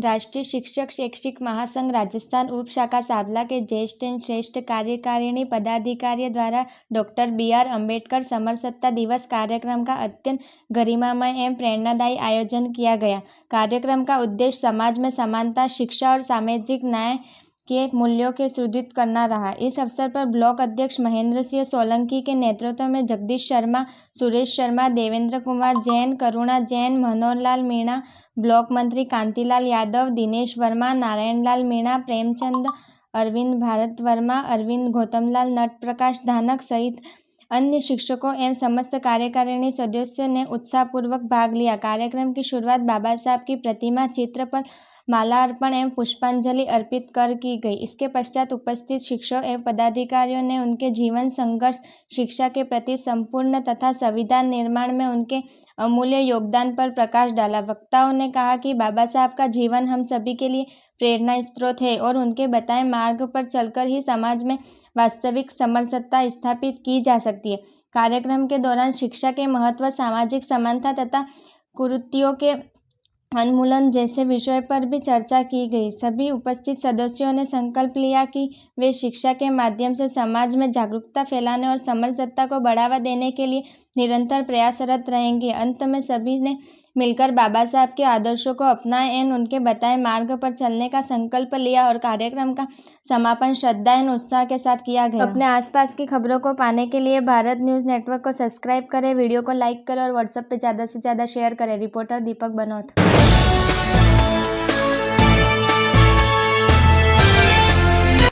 राष्ट्रीय शिक्षक शैक्षिक महासंघ राजस्थान उप शाखा सावला के ज्येष्ठ एवं श्रेष्ठ कार्यकारिणी पदाधिकारियों द्वारा डॉक्टर BR अम्बेडकर समरसता दिवस कार्यक्रम का अत्यंत गरिमामय एवं प्रेरणादायी आयोजन किया गया। कार्यक्रम का उद्देश्य समाज में समानता, शिक्षा और सामाजिक न्याय के मूल्यों के सुदृढ़ करना रहा। इस अवसर पर ब्लॉक अध्यक्ष महेंद्र सिंह सोलंकी के नेतृत्व में जगदीश शर्मा, सुरेश शर्मा, देवेंद्र कुमार जैन, करुणा जैन, मनोहरलाल मीणा, ब्लॉक मंत्री कांतिलाल यादव, दिनेश वर्मा, नारायणलाल मीणा, प्रेमचंद, अरविंद भारत वर्मा, अरविंद गौतमलाल, नट प्रकाश धानक सहित अन्य शिक्षकों एवं समस्त कार्यकारिणी सदस्यों ने उत्साहपूर्वक भाग लिया। कार्यक्रम की शुरुआत बाबा साहब की प्रतिमा चित्र पर मालार्पण एवं पुष्पांजलि अर्पित कर की गई। इसके पश्चात उपस्थित शिक्षकों एवं पदाधिकारियों ने उनके जीवन संघर्ष, शिक्षा के प्रति संपूर्ण तथा संविधान निर्माण में उनके अमूल्य योगदान पर प्रकाश डाला। वक्ताओं ने कहा कि बाबा साहब का जीवन हम सभी के लिए प्रेरणा स्रोत है और उनके बताए मार्ग पर चलकर ही समाज में वास्तविक समरसता स्थापित की जा सकती है। कार्यक्रम के दौरान शिक्षा के महत्व, सामाजिक समानता तथा कुरीतियों के उन्मूलन जैसे विषय पर भी चर्चा की गई। सभी उपस्थित सदस्यों ने संकल्प लिया कि वे शिक्षा के माध्यम से समाज में जागरूकता फैलाने और समरसता को बढ़ावा देने के लिए निरंतर प्रयासरत रहेंगे। अंत में सभी ने मिलकर बाबा साहब के आदर्शों को अपनाए एवं उनके बताए मार्ग पर चलने का संकल्प लिया और कार्यक्रम का समापन श्रद्धा एवं उत्साह के साथ किया गया। अपने आसपास की खबरों को पाने के लिए भारत न्यूज़ नेटवर्क को सब्सक्राइब करें, वीडियो को लाइक करें और व्हाट्सएप पे ज़्यादा से ज़्यादा शेयर करें। रिपोर्टर दीपक बनोत।